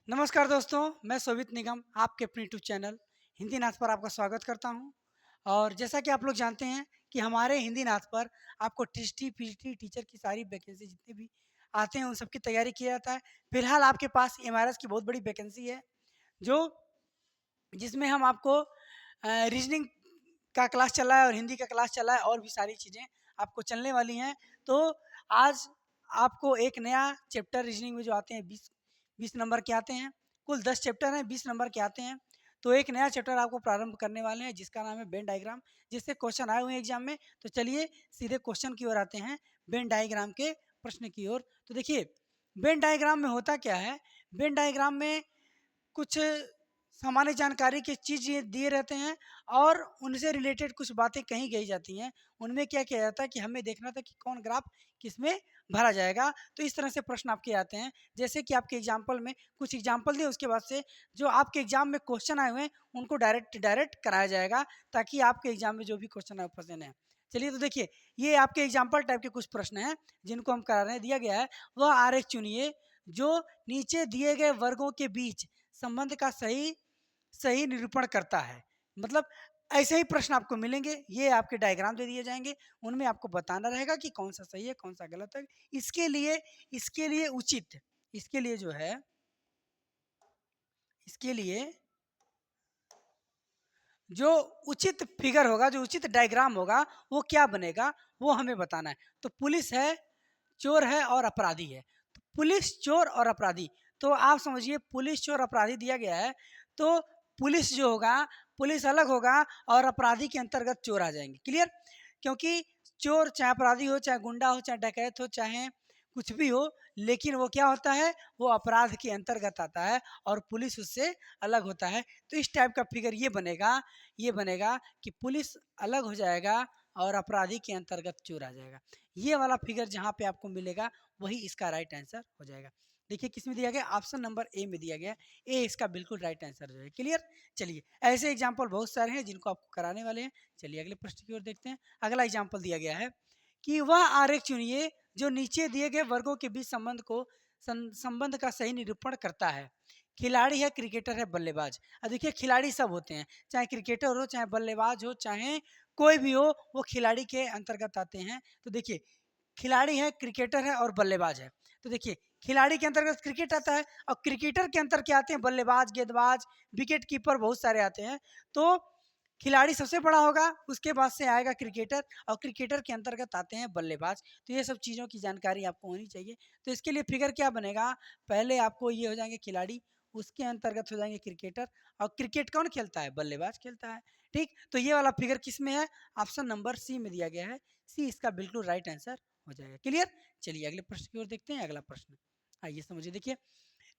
नमस्कार दोस्तों, मैं शोभित निगम आपके अपने यूट्यूब चैनल हिंदी नाथ पर आपका स्वागत करता हूं। और जैसा कि आप लोग जानते हैं कि हमारे हिंदी नाथ पर आपको टीएसटी पीटी टीचर की सारी वैकेंसी जितने भी आते हैं उन सब की तैयारी किया जाता है। फिलहाल आपके पास एमआरएस की बहुत बड़ी वैकेंसी है, जो जिसमें हम आपको रीजनिंग का क्लास चला है और हिंदी का क्लास चला है और भी सारी चीज़ें आपको चलने वाली हैं। तो आज आपको एक नया चैप्टर रीजनिंग में जो आते हैं 20 नंबर के आते हैं। कुल 10 चैप्टर हैं, 20 नंबर के आते हैं। तो एक नया चैप्टर आपको प्रारंभ करने वाले हैं जिसका नाम है वेन डायग्राम, जिससे क्वेश्चन आए हुए हैं एग्जाम में। तो चलिए सीधे क्वेश्चन की ओर आते हैं, वेन डायग्राम के प्रश्न की ओर। तो देखिए, वेन डायग्राम में होता क्या है। वेन डायग्राम में कुछ सामान्य जानकारी की चीज़ ये दिए रहते हैं और उनसे रिलेटेड कुछ बातें कही गई जाती हैं। उनमें क्या किया जाता है कि हमें देखना था कि कौन ग्राफ किसमें भरा जाएगा। तो इस तरह से प्रश्न आपके आते हैं, जैसे कि आपके एग्जाम्पल में कुछ एग्जाम्पल दिए, उसके बाद से जो आपके एग्जाम में क्वेश्चन आए हुए हैं उनको डायरेक्ट डायरेक्ट कराया जाएगा, ताकि आपके एग्जाम में जो भी क्वेश्चन आए फंसे नहीं। चलिए, तो देखिए, ये आपके एग्जाम्पल टाइप के कुछ प्रश्न हैं जिनको हम करा रहे हैं। दिया गया है, वह आरेख चुनिए जो नीचे दिए गए वर्गों के बीच संबंध का सही सही निरूपण करता है। मतलब ऐसे ही प्रश्न आपको मिलेंगे, ये आपके डायग्राम दे दिए जाएंगे, उनमें आपको बताना रहेगा कि कौन सा सही है कौन सा गलत है। इसके लिए उचित, इसके लिए जो है, इसके लिए जो उचित फिगर होगा, जो उचित डायग्राम होगा, वो क्या बनेगा, वो हमें बताना है। तो पुलिस है, चोर है और अपराधी है। तो पुलिस, चोर और अपराधी, तो आप समझिए पुलिस, चोर, अपराधी दिया गया है। तो पुलिस जो होगा, पुलिस अलग होगा और अपराधी के अंतर्गत चोर आ जाएंगे। क्लियर? क्योंकि चोर चाहे अपराधी हो, चाहे गुंडा हो, चाहे डकैत हो, चाहे कुछ भी हो, लेकिन वो क्या होता है, वो अपराध के अंतर्गत आता है और पुलिस उससे अलग होता है। तो इस टाइप का फिगर ये बनेगा कि पुलिस अलग हो जाएगा और अपराधी के अंतर्गत चोर आ जाएगा। ये वाला फिगर जहाँ पे आपको मिलेगा वही इसका राइट आंसर हो जाएगा। देखिए किस में दिया गया, ऑप्शन नंबर ए में दिया गया। ए इसका बिल्कुल राइट आंसर हो जाएगा। क्लियर? चलिए, ऐसे एग्जाम्पल बहुत सारे हैं जिनको आपको कराने वाले हैं। चलिए अगले प्रश्न की ओर देखते हैं। अगला एग्जाम्पल दिया गया है कि वह आरेख चुनिए जो नीचे दिए गए वर्गों के बीच संबंध का सही निरूपण करता है। खिलाड़ी है, क्रिकेटर है, बल्लेबाज। अब देखिए, खिलाड़ी सब होते हैं, चाहे क्रिकेटर हो, चाहे बल्लेबाज हो, चाहे कोई भी हो, वो खिलाड़ी के अंतर्गत आते हैं। तो देखिए, खिलाड़ी है, क्रिकेटर है और बल्लेबाज है। तो देखिए, खिलाड़ी के अंतर्गत क्रिकेट आता है और क्रिकेटर के अंतर क्या आते हैं, बल्लेबाज, गेंदबाज, विकेट कीपर, बहुत सारे आते हैं। तो खिलाड़ी सबसे बड़ा होगा, उसके बाद से आएगा क्रिकेटर और क्रिकेटर के अंतर्गत आते हैं बल्लेबाज। तो ये सब चीज़ों की जानकारी आपको होनी चाहिए। तो इसके लिए फिगर क्या बनेगा, पहले आपको ये हो जाएंगे खिलाड़ी, उसके अंतर्गत हो जाएंगे क्रिकेटर, और क्रिकेट कौन खेलता है, बल्लेबाज खेलता है। ठीक, तो ये वाला फिगर किस में है, ऑप्शन नंबर सी में दिया गया है। सी इसका बिल्कुल राइट आंसर हो जाएगा। क्लियर? चलिए अगले प्रश्न की ओर देखते हैं। अगला प्रश्न आइए समझिए। देखिए,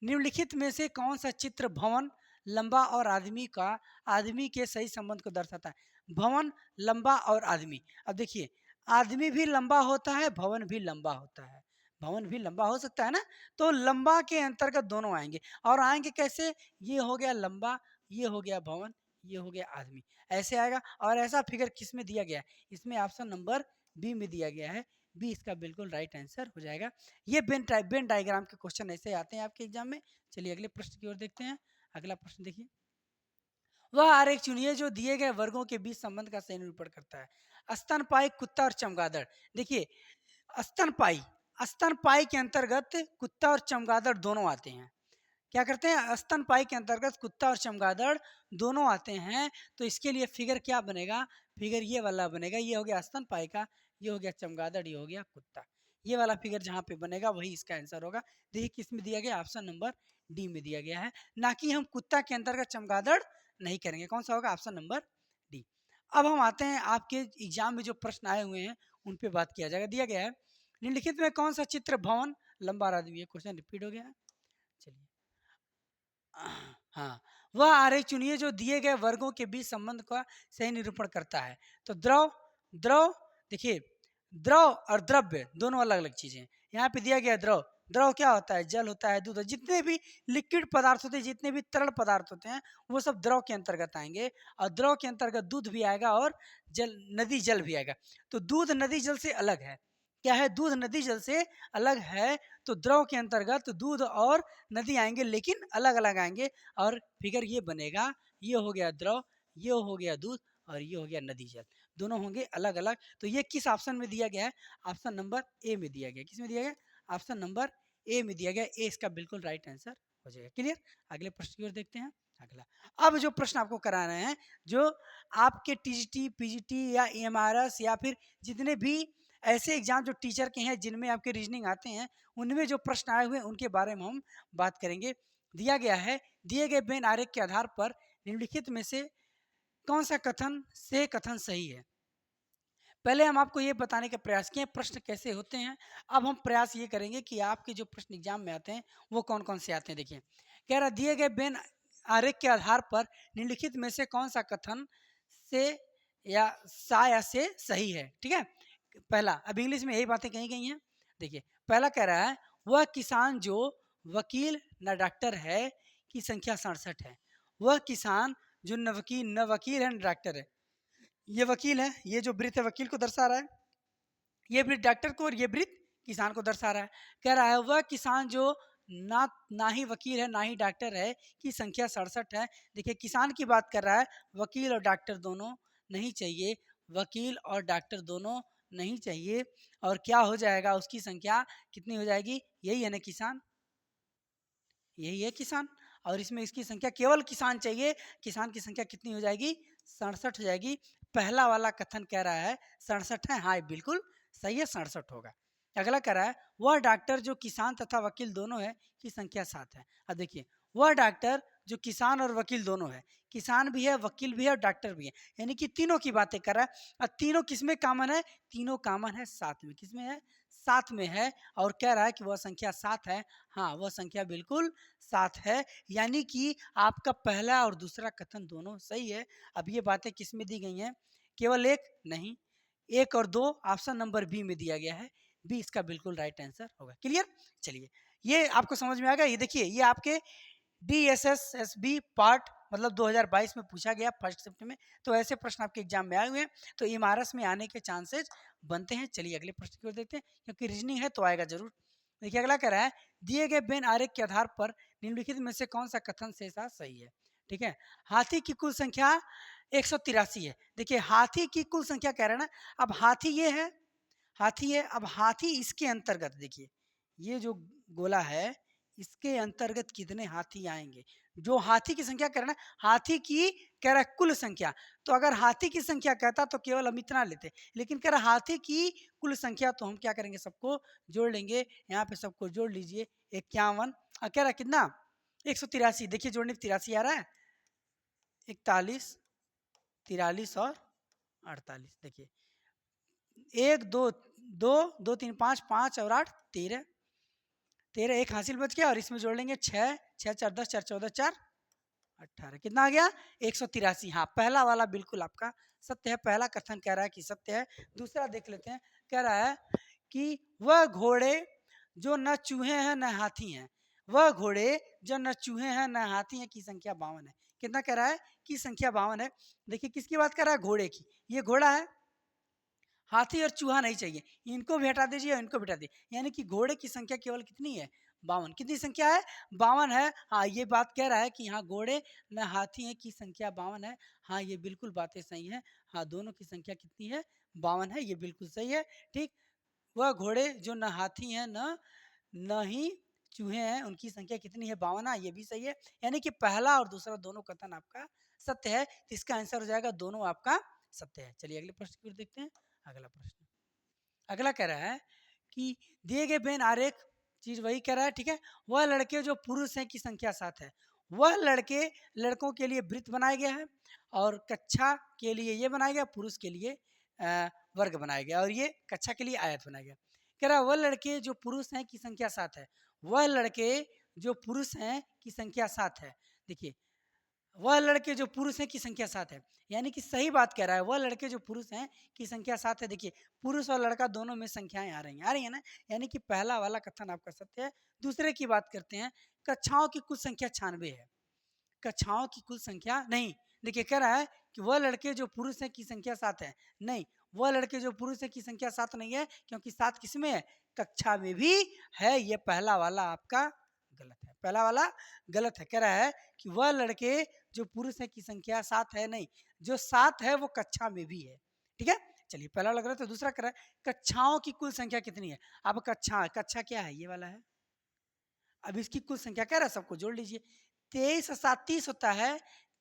निम्नलिखित में से कौन सा चित्र भवन, लंबा और आदमी के सही संबंध को दर्शाता है। भवन, लंबा और आदमी। अब देखिए, आदमी भी लंबा होता है, भवन भी लंबा होता है, भवन भी लंबा हो सकता है ना। तो लंबा के अंतर्गत दोनों आएंगे, और आएंगे कैसे, ये हो गया लंबा, ये हो गया भवन, ये हो गया आदमी, ऐसे आएगा। और ऐसा फिगर किस में दिया गया है, इसमें ऑप्शन नंबर बी में दिया गया है। बी इसका बिल्कुल राइट आंसर हो जाएगा। ये वेन डायग्राम के क्वेश्चन ऐसे आते हैं आपके एग्जाम में। चलिए अगले प्रश्न की ओर देखते हैं। अगला प्रश्न देखिए, वह आरेख चुनिए जो दिए गए वर्गों के बीच संबंध का सही निरूपण करता है। स्तनपाई, कुत्ता और चमगादड़। देखिए, स्तनपाई, स्तनपाई के अंतर्गत कुत्ता और चमगादड़ दोनों आते हैं। क्या करते हैं, स्तनपाई के अंतर्गत कुत्ता और चमगादड़ दोनों आते हैं। तो इसके लिए फिगर क्या बनेगा, फिगर ये वाला बनेगा। ये हो गया स्तनपाई का, ये हो गया चमगादड़, ये हो गया कुत्ता। ये वाला फिगर जहाँ पे बनेगा वही इसका आंसर होगा। देखिए किस में दिया गया, ऑप्शन नंबर डी में दिया गया है। ना कि हम कुत्ता के अंतर्गत चमगादड़ नहीं करेंगे। कौन सा होगा, ऑप्शन नंबर डी। अब हम आते हैं आपके एग्जाम में जो प्रश्न आए हुए हैं उन पे बात किया जाएगा। दिया गया है, निम्नलिखित में कौन सा चित्र भवन, लंबा और आदमी। ये क्वेश्चन रिपीट हो गया है। चलिए, हाँ, वह आरेख चुनिए जो दिए गए वर्गों के बीच संबंध का सही निरूपण करता है। तो द्रव, द्रव, देखिए, द्रव और द्रव्य दोनों अलग अलग चीजें हैं। यहाँ पे दिया गया द्रव, द्रव क्या होता है, जल होता है, दूध है, जितने भी लिक्विड पदार्थ होते हैं, जितने भी तरल पदार्थ होते हैं, वो सब द्रव के अंतर्गत आएंगे। और द्रव के अंतर्गत दूध भी आएगा और जल, नदी जल भी आएगा। तो दूध नदी जल से अलग है। क्या है, दूध नदी जल से अलग है, तो द्रव के अंतर्गत दूध और नदी आएंगे, लेकिन अलग अलग आएंगे, और फिगर ये बनेगा, ये हो गया द्रव, ये हो गया दूध, और ये हो गया नदी जल, दोनों होंगे अलग अलग। तो ये किस ऑप्शन में दिया गया है? ऑप्शन नंबर ए में दिया गया। किस में दिया गया? ऑप्शन नंबर ए में दिया गया। ए इसका बिल्कुल राइट आंसर हो जाएगा। क्लियर? अगले प्रश्न की ओर देखते हैं। अगला, अब जो प्रश्न आपको करा रहे हैं, जो आपके टीजीटी, पीजीटी या एमआरएस या फिर जितने भी ऐसे एग्जाम जो टीचर के हैं जिनमें आपके रीजनिंग आते हैं, उनमें जो प्रश्न आए हुए हैं उनके बारे में हम बात करेंगे। दिया गया है, दिए गए वेन आरेख के आधार पर निम्नलिखित में से कौन सा कथन से कथन सही है? पहले हम आपको ये बताने का प्रयास किए प्रश्न कैसे होते हैं। अब हम प्रयास ये करेंगे कि आपके जो प्रश्न एग्जाम में आते हैं वो कौन कौन से आते हैं। देखिए, कह रहा दिए गए वेन आरेख के आधार पर निम्नलिखित में से कौन सा कथन से या सा या से सही है। ठीक है, पहला, अब इंग्लिश में यही बातें कही गई हैं। देखिए, पहला कह रहा है, वह किसान जो वकील न डॉक्टर है की संख्या 67 है। वह किसान जो न वकील है न डॉक्टर है। ये वकील है, ये जो वृत्त है वकील को दर्शा रहा है, ये वृत्त डॉक्टर को, और ये वृत्त किसान को दर्शा रहा है। कह रहा है, वह किसान जो ना ही वकील है ना ही डॉक्टर है की संख्या 67 है। देखिए, किसान की बात कर रहा है, वकील और डॉक्टर दोनों नहीं चाहिए, वकील और डॉक्टर दोनों नहीं चाहिए, और क्या हो जाएगा, उसकी संख्या कितनी हो जाएगी? यही है ना किसान, यही है किसान, और इसमें इसकी संख्या केवल किसान चाहिए, किसान की संख्या कितनी हो जाएगी? 67 हो जाएगी। पहला वाला कथन कह रहा है 67 है, हाँ बिल्कुल सही है, 67 होगा। अगला कह रहा है, वह डॉक्टर जो किसान तथा वकील दोनों है की संख्या 7 है। अब देखिए, वह डॉक्टर जो किसान और वकील दोनों है, किसान भी है, वकील भी है, और डॉक्टर भी है, यानी कि तीनों की बातें कर रहा है। और तीनों किसमें कॉमन है? तीनों कॉमन है साथ में। किसमें है? साथ में है, और कह रहा है कि वह संख्या 7 है। हाँ, वह संख्या बिल्कुल 7 है, यानी कि आपका पहला और दूसरा कथन दोनों सही है। अब ये बातें किस में दी गई हैं? केवल एक नहीं, 1 और 2 ऑप्शन नंबर बी में दिया गया है। बी इसका बिल्कुल राइट आंसर होगा। क्लियर? चलिए, ये आपको समझ में आ गया। ये देखिए, ये आपके DSSSB पार्ट मतलब 2022 में पूछा गया फर्स्ट शिफ्ट में, तो ऐसे प्रश्न आपके एग्जाम में आए हुए हैं, तो इमारस में आने के चांसेस बनते हैं। चलिए अगले प्रश्न की ओर देखते हैं, क्योंकि रीजनिंग है तो आएगा जरूर। देखिए, अगला कह रहा है, दिए गए वेन आरेख के आधार पर निम्नलिखित में से कौन सा कथन से सा सही है। ठीक है, हाथी की कुल संख्या 183 है। देखिए, हाथी की कुल संख्या कह रहे हैं ना, अब हाथी ये है, हाथी है, अब हाथी इसके अंतर्गत देखिए, ये जो गोला है इसके अंतर्गत कितने हाथी आएंगे। जो हाथी की संख्या कह रहे हैं ना, हाथी की कह रहा है कुल संख्या, तो अगर हाथी की संख्या कहता तो केवल हम इतना लेते, लेकिन कह रहा हाथी की कुल संख्या, तो हम क्या करेंगे, सबको जोड़ लेंगे। यहाँ पे सबको जोड़ लीजिए, 51, कह रहा कितना, 183। देखिए, जोड़ने पे 83 आ रहा है, 41, 43 और 48। देखिए, 1 2 2 2 3 5 5 और 8 13, 13 एक हासिल बच गया, और इसमें जोड़ लेंगे 6 6 4 10 4 14 4 18, कितना आ गया? 183। हाँ, पहला वाला बिल्कुल आपका सत्य है, पहला कथन कह रहा है कि सत्य है। दूसरा देख लेते हैं, कह रहा है कि वह घोड़े जो न चूहे हैं न हाथी हैं, वह घोड़े जो न चूहे हैं न हाथी हैं की संख्या 52 है। कितना कह रहा है? की संख्या 52 है। देखिए, किसकी बात कर रहा है? घोड़े की। ये घोड़ा है, हाथी और चूहा नहीं चाहिए, इनको भी हटा दीजिए और इनको भी हटा दीजिए, यानी कि घोड़े की संख्या केवल कितनी है? 52। कितनी संख्या है? 52 है। हाँ, ये बात कह रहा है कि हाँ, घोड़े न हाथी है की संख्या 52 है। हाँ, ये बिल्कुल बातें सही हैं। हाँ, दोनों की संख्या कितनी है? 52 है, ये बिल्कुल सही है। ठीक, वह घोड़े जो न हाथी हैं न ही चूहे हैं, उनकी संख्या कितनी है? 52। ये भी सही है, यानी कि पहला और दूसरा दोनों कथन आपका सत्य है, तो इसका आंसर हो जाएगा दोनों आपका सत्य है। चलिए अगले प्रश्न की ओर देखते हैं। अगला प्रश्न, अगला कह रहा है कि दिए गए वेन आरेख चीज वही कह रहा है। ठीक है, वह लड़के जो पुरुष हैं की संख्या 7 है। वह लड़के, लड़कों के लिए वृत्त बनाया गया है, और कक्षा के लिए ये बनाया गया, पुरुष के लिए वर्ग बनाया गया, और ये कक्षा के लिए आयत बनाया गया। कह रहा है, वह लड़के जो पुरुष हैं की संख्या 7 है। वह लड़के जो पुरुष हैं की संख्या 7 है। देखिए, वह लड़के जो पुरुष हैं की संख्या 7 है, यानी कि सही बात कह रहा है, वह लड़के जो पुरुष हैं की संख्या 7 है। देखिए, पुरुष और लड़का दोनों में संख्याएं आ रही है ना, यानी कि पहला वाला कथन आपका सत्य है। दूसरे की बात करते हैं, कक्षाओं की कुल संख्या 96 है। कक्षाओं की कुल संख्या नहीं, देखिए कह रहा है कि वह लड़के जो पुरुष हैं की संख्या 7 है, नहीं, वह लड़के जो पुरुष है की संख्या 7 नहीं है, क्योंकि 7 किसमें है, कक्षा में भी है। ये पहला वाला आपका गलत है, पहला वाला गलत है। कह रहा है कि वह लड़के जो पुरुष है की संख्या 7 है, नहीं, जो 7 है वो कक्षा में भी है। ठीक है, चलिए पहला लग रहा है। तो दूसरा कह रहा है कक्षाओं की कुल संख्या कितनी है। अब कक्षा क्या है, ये वाला है। अब इसकी कुल संख्या कह रहा है, सबको जोड़ लीजिए। 23 और 7 30 होता है,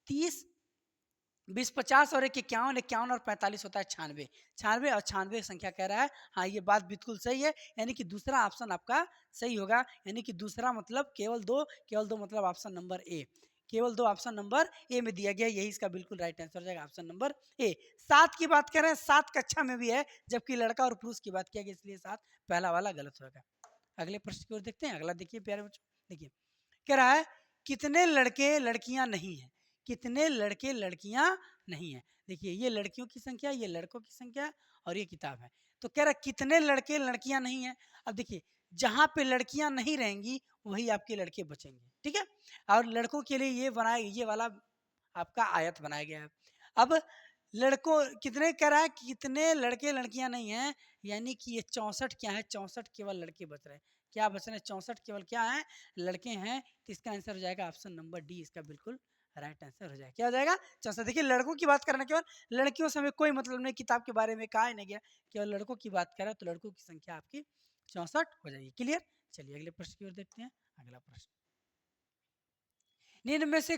30 20 50 और 1 51, 51 और 45 होता है 96। 96 और 96 संख्या कह रहा है। हाँ, ये बात बिल्कुल सही है, यानी कि दूसरा ऑप्शन आपका सही होगा। यानी कि दूसरा मतलब केवल दो मतलब ऑप्शन नंबर ए, केवल 2 ऑप्शन नंबर ए में दिया गया, यही इसका बिल्कुल राइट आंसर हो जाएगा, ऑप्शन नंबर ए। 7 की बात कर रहे हैं, 7 कक्षा में भी है, जबकि लड़का और पुरुष की बात किया गया, इसलिए 7 पहला वाला गलत होगा। अगले प्रश्न की ओर देखते हैं। अगला देखिए प्यारे बच्चों, देखिए कह रहा है कितने लड़के लड़कियां नहीं है, कितने लड़के लड़कियां नहीं है। देखिए ये लड़कियों की संख्या, ये लड़कों की संख्या और ये किताब है। तो कह रहा है कितने लड़के लड़कियां नहीं है। अब देखिए जहां पे लड़कियां नहीं रहेंगी वही आपके लड़के बचेंगे। ठीक है, और लड़कों के लिए ये बनाया, ये वाला आपका आयत बनाया गया है। अब लड़कों कितने कह रहा है, कितने लड़के लड़कियां नहीं है, यानी कि ये 64 क्या है, 64 केवल लड़के बच रहे हैं। क्या बच रहे हैं, 64 केवल क्या है, लड़के हैं। तो इसका आंसर हो जाएगा ऑप्शन नंबर डी, इसका बिल्कुल राइट आंसर हो जाएगा। क्या हो जाएगा, 64। देखिए लड़कों की बात करना, केवल लड़कियों से हमें कोई मतलब नहीं, किताब के बारे में कहा ही नहीं गया, केवल लड़कों की बात करें तो लड़कों की संख्या आपकी 64 हो जाएगी। क्लियर, चलिए अगले प्रश्न की ओर देखते हैं। अगला प्रश्न, निम्न में से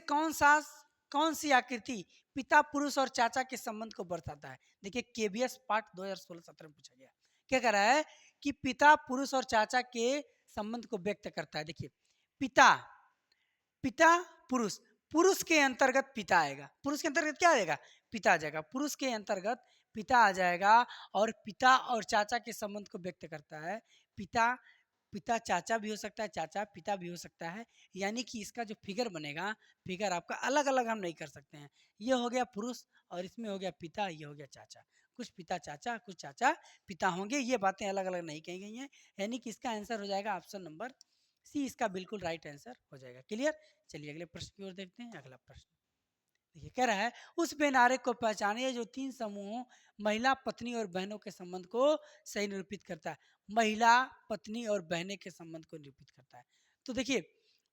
कौन सी आकृति पिता पुरुष और चाचा के संबंध को दर्शाता है। देखिए केबीएस पार्ट 2016-17 में पूछा गया। क्या कह रहा है कि पिता पुरुष और चाचा के संबंध को व्यक्त करता है। देखिए पिता, पिता पुरुष, पुरुष के अंतर्गत पिता आएगा, पुरुष के अंतर्गत क्या आएगा, पिता आ जाएगा, पुरुष के अंतर्गत पिता आ जाएगा। और पिता और चाचा के संबंध को व्यक्त करता है। पिता, पिता चाचा भी हो सकता है, चाचा पिता भी हो सकता है। यानी कि इसका जो फिगर बनेगा, फिगर आपका अलग अलग हम नहीं कर सकते हैं। ये हो गया पुरुष और इसमें हो गया पिता, ये हो गया चाचा। कुछ पिता चाचा, कुछ चाचा पिता होंगे, ये बातें अलग अलग नहीं कही गई हैं। यानी कि इसका आंसर हो जाएगा ऑप्शन नंबर सी, इसका बिल्कुल राइट आंसर हो जाएगा। क्लियर, चलिए अगले प्रश्न की ओर देखते हैं। अगला प्रश्न देखिए कह रहा है उस बेनारे को पहचानिए जो 3 समूहों महिला, पत्नी और बहनों के संबंध को सही निरूपित करता है। महिला, पत्नी और बहनें के संबंध को निरूपित करता है। तो देखिए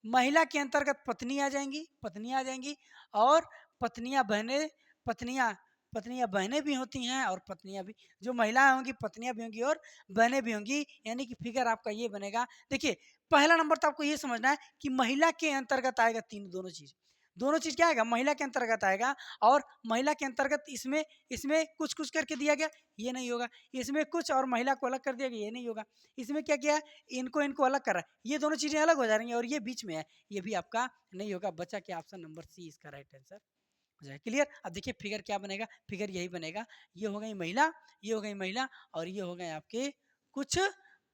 महिला के अंतर्गत पत्नी आ जाएंगी, पत्नियां आ जाएंगी, और पत्नियां बहनें, पत्नियां पत्नियां बहनें भी होती हैं, और पत्नियां भी, जो महिलाएं होंगी पत्नियां भी होंगी और बहनें भी होंगी। यानी कि फिगर आपका ये बनेगा। देखिए पहला नंबर तो आपको ये समझना है कि महिला के अंतर्गत आएगा तीन, दोनों चीज, दोनों चीज क्या आएगा, महिला के अंतर्गत आएगा। और महिला के अंतर्गत इसमें इसमें कुछ कुछ करके दिया गया, ये नहीं होगा। इसमें कुछ और महिला को अलग कर दिया गया, ये नहीं होगा। इसमें क्या किया है, इनको इनको अलग कर रहा है, ये दोनों चीजें अलग हो जा रही हैं, और ये बीच में है, ये भी आपका नहीं होगा। बचा क्या, ऑप्शन नंबर सी इसका राइट आंसर हो जाएगा। क्लियर, अब देखिए फिगर क्या बनेगा, फिगर यही बनेगा। ये हो गई महिला, ये हो गई महिला, और ये हो गए आपके कुछ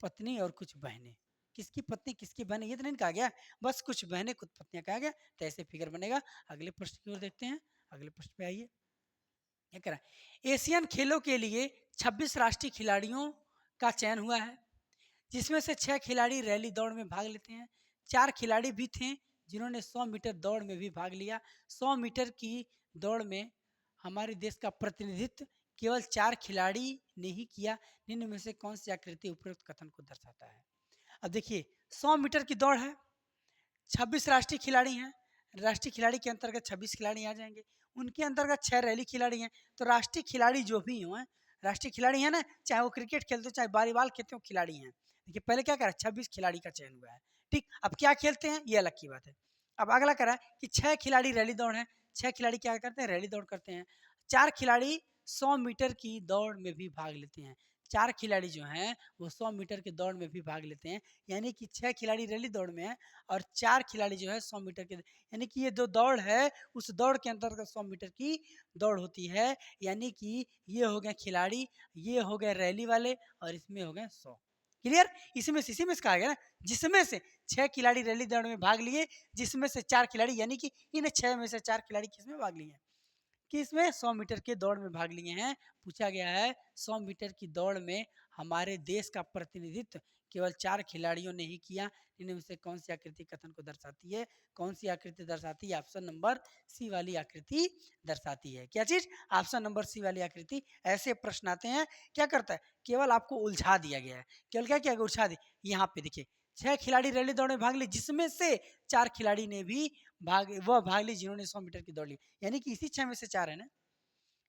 पत्नी और कुछ बहनें। किसकी पत्नी किसकी बहन ये तो नहीं कहा गया, बस कुछ बहनें कुछ पत्नियां कहा गया, तो ऐसे फिगर बनेगा। अगले प्रश्न की ओर देखते हैं। अगले प्रश्न पे आइए। क्या कह रहा है, एशियन खेलों के लिए 26 राष्ट्रीय खिलाड़ियों का चयन हुआ है, जिसमें से 6 खिलाड़ी रैली दौड़ में भाग लेते हैं। 4 खिलाड़ी भी थे जिन्होंने 100 मीटर दौड़ में भी भाग लिया। 100 मीटर की दौड़ में हमारे देश का प्रतिनिधित्व केवल 4 खिलाड़ी ने ही किया। निम्न में से कौन सी आकृति उपरोक्त कथन को दर्शाता है। अब देखिए 100 मीटर की दौड़ है, 26 राष्ट्रीय खिलाड़ी हैं, राष्ट्रीय खिलाड़ी के अंतर्गत 26 खिलाड़ी आ जाएंगे, उनके अंतर्गत 6 रैली खिलाड़ी हैं। तो राष्ट्रीय खिलाड़ी जो भी हुए, राष्ट्रीय खिलाड़ी हैं ना, चाहे वो क्रिकेट खेलते हो चाहे वॉलीबॉल खेलते हो, खिलाड़ी हैं। देखिए पहले क्या करा, 26 खिलाड़ी का चयन हुआ है। ठीक, अब क्या खेलते हैं ये अलग की बात है। अब अगला करा कि 6 खिलाड़ी रैली दौड़ है, 6 खिलाड़ी क्या करते हैं, रैली दौड़ करते हैं। 4 खिलाड़ी 100 मीटर की दौड़ में भी भाग लेते हैं। 4 खिलाड़ी जो हैं वो 100 मीटर की दौड़ में भी भाग लेते हैं। यानी कि 6 खिलाड़ी रैली दौड़ में है और 4 खिलाड़ी जो है 100 मीटर के, यानी कि ये जो दौड़ है उस दौड़ के अंतर्गत 100 मीटर की दौड़ होती है। यानी कि ये हो गए खिलाड़ी, ये हो गए रैली वाले, और इसमें हो गए 100। क्लियर, इसमें से इसी में से कहा गया ना, जिसमें से 6 खिलाड़ी रैली दौड़ में भाग लिए, जिसमें से 4 खिलाड़ी, यानी कि इन 6 में से 4 खिलाड़ी किसमें भाग लिए हैं, कि इसमें 100 मीटर के दौड़ में भाग लिए हैं। पूछा गया है 100 मीटर की दौड़ में हमारे देश का प्रतिनिधित्व केवल 4 खिलाड़ियों ने ही किया। इनमें से कौन सी आकृति कथन को दर्शाती है? कौन सी आकृति दर्शाती है? ऑप्शन नंबर सी वाली आकृति दर्शाती है। क्या चीज? ऑप्शन नंबर सी वाली आकृति। ऐसे प्रश्न आते हैं, क्या करता है, केवल आपको उलझा दिया गया है। केवल क्या किया गया? उलझा दिया। यहाँ पे देखिए 6 खिलाड़ी रैली दौड़ में भाग ली, जिसमें से 4 खिलाड़ी ने भी भाग ली जिन्होंने 100 मीटर की दौड़ ली, यानी कि इसी 6 में से 4 है ना,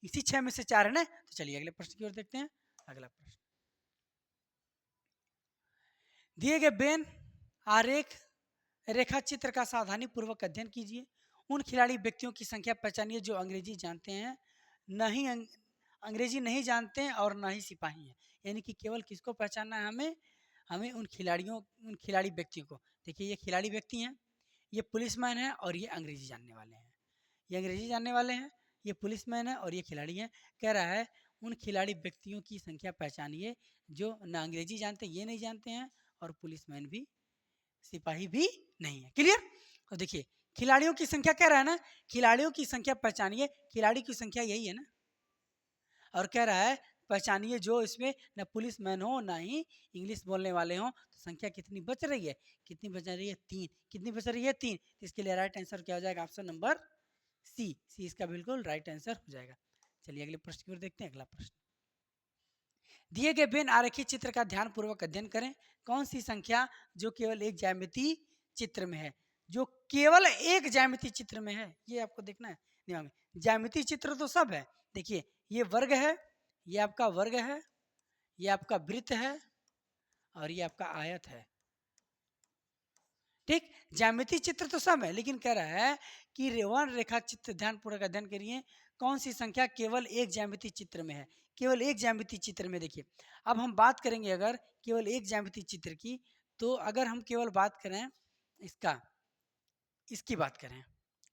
इसी 6 में से 4 है ना। तो चलिए अगले प्रश्न की ओर देखते हैं। अगला प्रश्न, दिए गए बेन आरेख रेखा चित्र का सावधानी पूर्वक अध्ययन कीजिए। उन खिलाड़ी व्यक्तियों की संख्या पहचानिए जो अंग्रेजी जानते हैं, नहीं अंग्रेजी नहीं जानते हैं और ना ही सिपाही हैं। यानी कि केवल किसको पहचानना है हमें? हमें उन खिलाड़ी व्यक्तियों को। देखिए ये खिलाड़ी व्यक्ति हैं, ये पुलिसमैन है और ये अंग्रेजी जानने वाले हैं। ये अंग्रेजी जानने वाले हैं, ये पुलिसमैन है और ये खिलाड़ी हैं। कह रहा है उन खिलाड़ी व्यक्तियों की संख्या पहचानिए जो ना अंग्रेजी जानते, ये नहीं जानते हैं, और पुलिसमैन भी, सिपाही भी नहीं है। क्लियर? तो देखिए खिलाड़ियों की संख्या कह रहा है ना, खिलाड़ियों की संख्या पहचानिए, खिलाड़ी की संख्या यही है ना, और कह रहा है पहचानिए जो इसमें न पुलिसमैन हो ना ही इंग्लिश बोलने वाले हों। तो संख्या कितनी बच रही है? कितनी बच रही है? 3। कितनी बच रही है? 3। तो इसके लिए राइट आंसर क्या हो जाएगा? Option number C. सी इसका बिल्कुल राइट आंसर हो जाएगा। चलिए अगले प्रश्न की ओर देखते हैं। अगला प्रश्न, दिए गए बेन आरेखित चित्र का ध्यान पूर्वक अध्ययन करें। कौन सी संख्या जो केवल एक ज्यामितीय चित्र में है? जो केवल एक ज्यामितीय चित्र में है, ये आपको देखना है दिमाग में। ज्यामितीय चित्र तो सब है। देखिए ये वर्ग है, ये आपका वर्ग है, ये आपका वृत्त है और ये आपका आयत है। ठीक, ज्यामितीय चित्र तो सब है, लेकिन कह रहा है कि रेवान रेखा चित्र ध्यान पूर्वक अध्ययन करिए। कौन सी संख्या केवल एक ज्यामितीय चित्र में है? केवल एक ज्यामितीय चित्र में। देखिए अब हम बात करेंगे अगर केवल एक ज्यामितीय चित्र की, तो अगर हम केवल बात करें इसका, इसकी बात करें,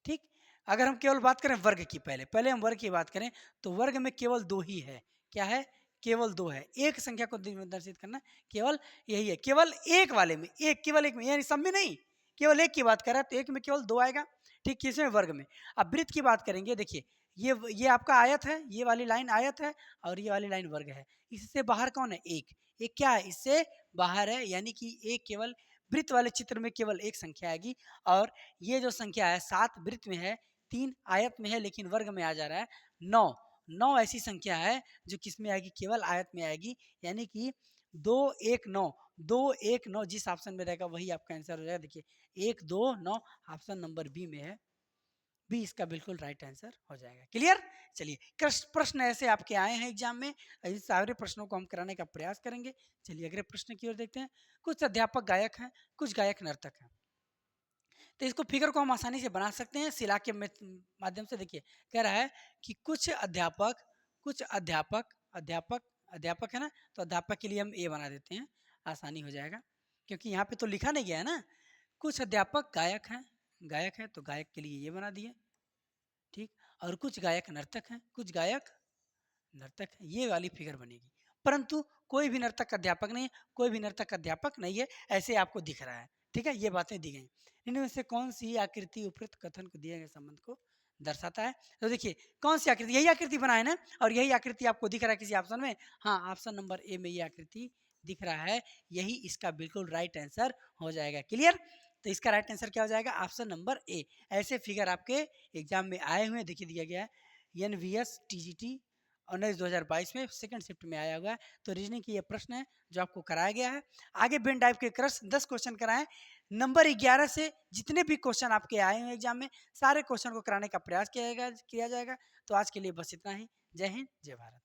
ठीक, अगर हम केवल बात करें वर्ग की, पहले हम वर्ग की बात करें, तो वर्ग में केवल 2 ही है। क्या है? केवल 2 है। एक संख्या को दर्शित करना केवल यही है। केवल एक वाले में, एक, केवल एक में, यानी सब में नहीं, केवल एक की बात कर रहा है तो एक में केवल 2 आएगा। ठीक, किसमें? वर्ग में। अब वृत्त की बात करेंगे, देखिए ये आपका आयत है, ये वाली लाइन आयत है और ये वाली लाइन वर्ग है। इससे बाहर कौन है? एक। एक क्या है? इससे बाहर है, यानी कि एक केवल वृत्त वाले चित्र में केवल एक संख्या आएगी। और ये जो संख्या है 7 वृत्त में है, 3 आयत में है, लेकिन वर्ग में आ जा रहा है 9। 9 ऐसी संख्या है जो किस में आएगी? केवल आयत में आएगी। यानी कि 2 1 9, 2 1 9 जिस ऑप्शन में रहेगा वही आपका आंसर हो जाएगा। देखिए 1 2 9 ऑप्शन नंबर बी में है। बी इसका बिल्कुल राइट आंसर हो जाएगा। क्लियर? चलिए प्रश्न ऐसे आपके आए हैं एग्जाम में, इन सारे प्रश्नों को हम कराने का प्रयास करेंगे। चलिए अगले प्रश्न की ओर देखते हैं। कुछ अध्यापक गायक हैं, कुछ गायक नर्तक हैं। तो इसको फिगर को हम आसानी से बना सकते हैं शिला के माध्यम से। देखिए कह रहा है कि कुछ अध्यापक है ना, तो अध्यापक के लिए हम ए बना देते हैं, आसानी हो जाएगा, क्योंकि यहाँ पे तो लिखा नहीं गया है ना। कुछ अध्यापक गायक है तो गायक के लिए ये बना दिए। ठीक, और कुछ गायक नर्तक हैं, कुछ गायक नर्तक है, ये वाली फिगर बनेगी। परंतु कोई भी नर्तक अध्यापक नहीं है, कोई भी नर्तक अध्यापक नहीं है, ऐसे आपको दिख रहा है। ठीक है, ये बातें दी गई। इनमें से कौन सी आकृति उपयुक्त कथन को दिए गए संबंध को दर्शाता है? तो देखिए कौन सी आकृति, यही आकृति बनाए ना, और यही आकृति आपको दिख रहा है किसी ऑप्शन में? हाँ, ऑप्शन नंबर ए में ये आकृति दिख रहा है, यही इसका बिल्कुल राइट आंसर हो जाएगा। क्लियर? तो इसका राइट आंसर क्या हो जाएगा? Option number A. ऐसे फिगर आपके एग्जाम में आए हुए देखिए, दिया गया है NVS TGT 19/2022 में सेकंड शिफ्ट में आया हुआ है। तो रीजनिंग की ये प्रश्न है जो आपको कराया गया है। आगे बेन टाइप के क्रश 10 क्वेश्चन कराएं। नंबर 11 से जितने भी क्वेश्चन आपके आए हैं एग्जाम में, सारे क्वेश्चन को कराने का प्रयास किया जाएगा। तो आज के लिए बस इतना ही। जय हिंद, जय भारत।